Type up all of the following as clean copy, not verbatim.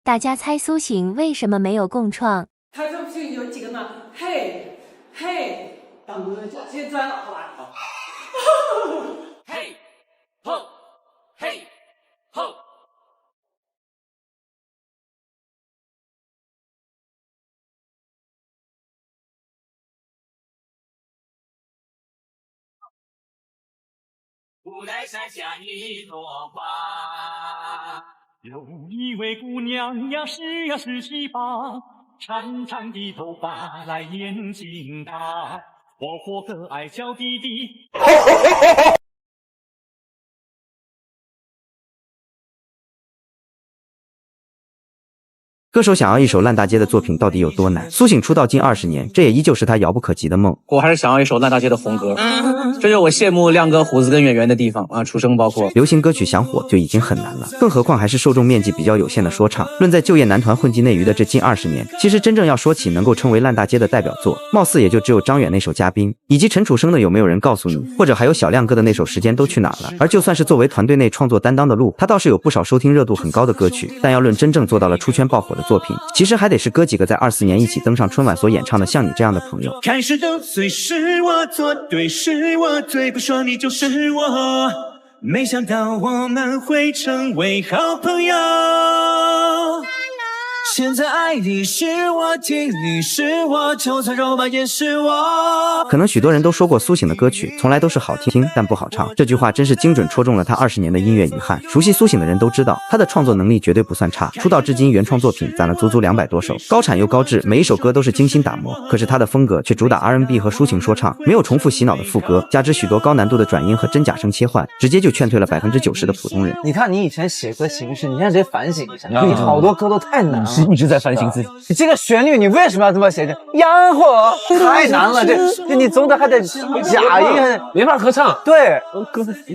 大家猜苏醒为什么没有共创？他这不是有几个呢？嘿，嘿，等接砖了，好吧？好。嘿，吼，嘿，吼。无奈山下一朵花，有一位姑娘呀，是呀是18，长长的头发来眼睛大，活泼可爱小弟弟。歌手想要一首烂大街的作品到底有多难？苏醒出道近20年，这也依旧是他遥不可及的梦。我还是想要一首烂大街的红歌，这就是我羡慕亮哥胡子跟演员的地方啊！出生包括流行歌曲想火就已经很难了，更何况还是受众面积比较有限的说唱。论在就业男团混迹内娱的这近20年，其实真正要说起能够称为烂大街的代表作，貌似也就只有张远那首《嘉宾》，以及陈楚生的《有没有人告诉你》，或者还有小亮哥的那首《时间都去哪儿了》。而就算是作为团队内创作担当的鹿，他倒是有不少收听热度很高的歌曲，但要论真正做到了出圈爆火的作品，其实还得是哥几个在24年一起登上春晚所演唱的《像你这样的朋友》。开始斗嘴是我做对，是我对，不说你就是我，没想到我们会成为好朋友。现在爱你是我，听你是我，就算肉麻也是我。可能许多人都说过苏醒的歌曲从来都是好听但不好唱，这句话真是精准戳中了他20年的音乐遗憾。熟悉苏醒的人都知道，他的创作能力绝对不算差，出道至今原创作品攒了足足200多首，高产又高质，每一首歌都是精心打磨。可是他的风格却主打 R&B 和抒情说唱，没有重复洗脑的副歌，加之许多高难度的转音和真假声切换，直接就劝退了90%的普通人。你看你以前写歌形式，你现在直接反省一下，你好多歌都太难了。一直在反省自己。你这个旋律你为什么要这么写？烟火太难了，这你总得还得假音，没法合唱。对，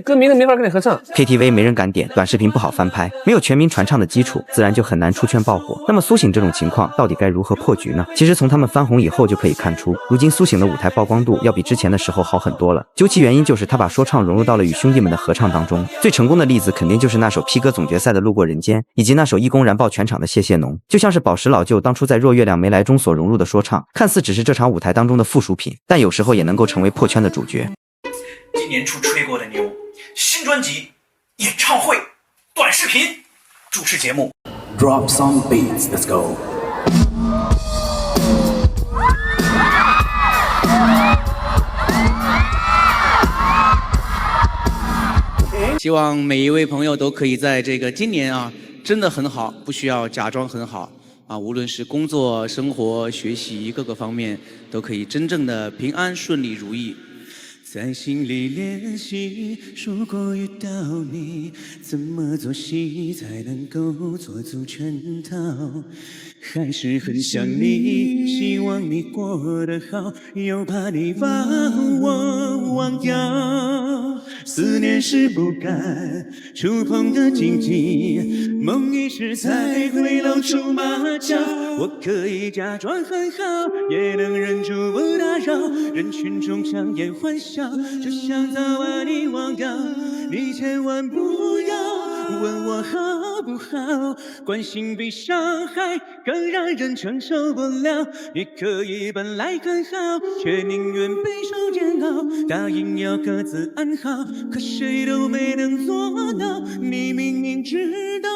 歌名都没法跟你合唱。 KTV 没人敢点，短视频不好翻拍，没有全民传唱的基础，自然就很难出圈爆火。那么苏醒这种情况到底该如何破局呢？其实从他们翻红以后就可以看出，如今苏醒的舞台曝光度要比之前的时候好很多了。究其原因，就是他把说唱融入到了与兄弟们的合唱当中。最成功的例子肯定就是那首 P 歌总决赛的《路过人间》，以及那首一公燃爆全场的《谢谢侬》，就像是宝石老舅当初在《若月亮没来》中所融入的说唱，看似只是这场舞台当中的附属品，但有时候也能够成为破圈的主角。今年初吹过的牛，新专辑、演唱会、短视频、主持节目。 Drop some beats, let's go. 希望每一位朋友都可以在这个今年啊，真的很好，不需要假装很好啊，无论是工作、生活、学习各个方面，都可以真正的平安、顺利、如意。在心里练习，如果遇到你，怎么做戏才能够做足全套？还是很想你，希望你过得好，又怕你把我忘掉。思念是不敢触碰的禁忌，梦一时才会露出马脚。我可以假装很好，也能忍住不打扰，人群中强颜欢笑，就想早把你忘掉。你千万不要问我好不好，关心比伤害更让人承受不了。你可以本来很好，却宁愿备受煎熬，答应要各自安好，可谁都没能做到。你明明知道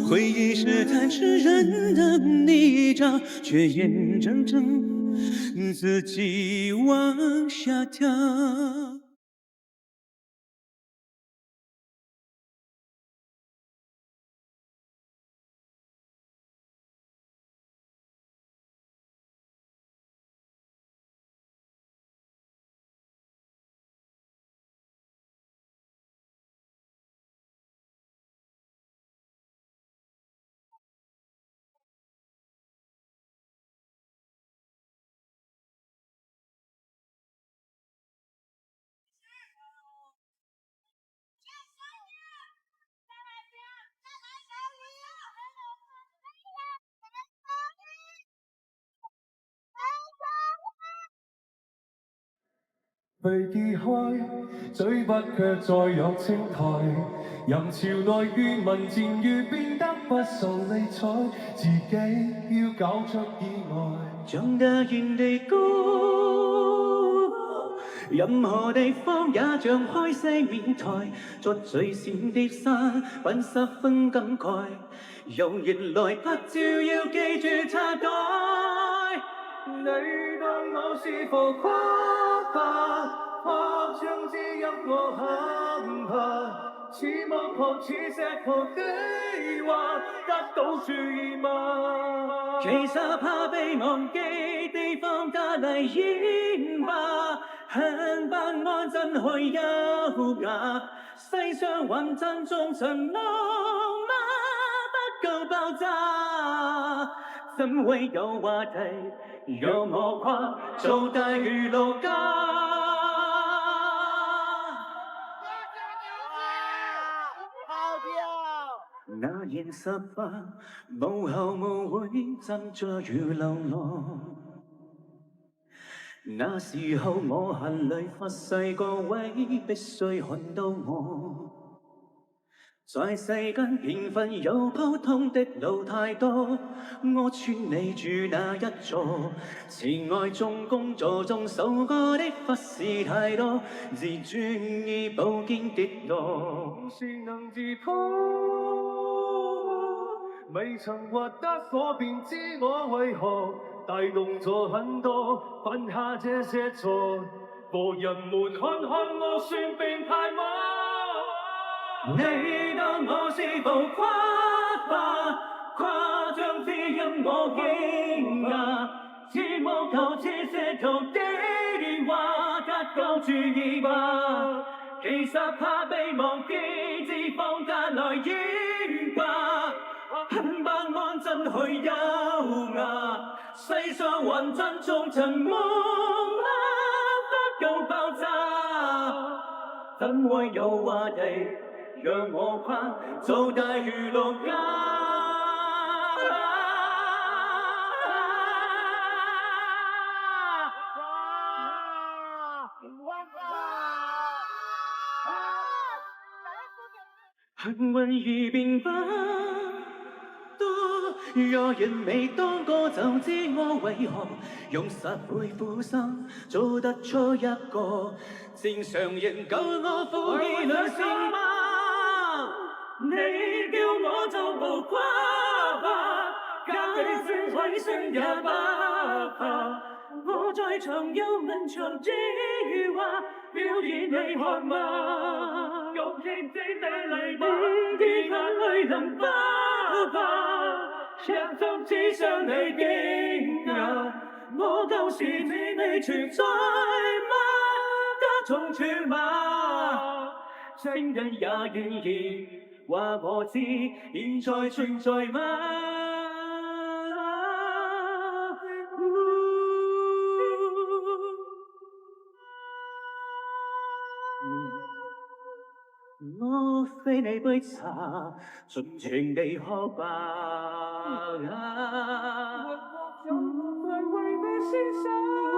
回忆是贪吃人的泥沼，却眼睁睁自己往下跳。被揭開，嘴不卻再有青苔。人潮內語文漸語變得不受理睬，自己要搞出意外。長得原地高，任何地方也像開西面台，作最閃的山品十分感慨，有人來拍照要記住插袋。你當我是浮誇吧，誇張之音我很怕，似木頭似石頭的話得到注意嗎？其實怕被忘記，地方隔離煙吧，很不安真去優雅，世上還珍重層浪嗎？不夠爆炸，怎會有話題讓我跨做大娛樂家？那現實吧，無後無悔，站着如流浪。那時候我恨裏發誓各位必須看到我。在世間平凡又普通的路太多，我串你住那一座，慈愛中工作中受過的忽視太多，自尊已步肩跌落，是能自破，未曾獲得所便知我為何大動作很多，犯下這些錯，和人們看看我算變態嗎？你當我是浮誇吧，誇張之音我驚訝，似木頭似石頭的話得到注意吧，其實怕被忘記，脂肪隔來煙吧，很不安真去優雅，世上還珍重塵夢嗎？不夠爆炸，怎會有話題讓我跨做大娛樂家？幸運遇變不多，若人未當過就知我為何用10倍苦心做得出一個正常人夠我苦意兩成嗎？你叫我做無誇吧，假氣聲委聲也不怕，我在場有問場之話，表演你看嗎？欲認真的嚟吧，啲眼淚能不怕？一心只想你驚訝，我就是你存在嗎？加重處嗎？情人也願意話我知，現在存在嗎？我非你杯茶，盡情地喝吧。我在為你獻上。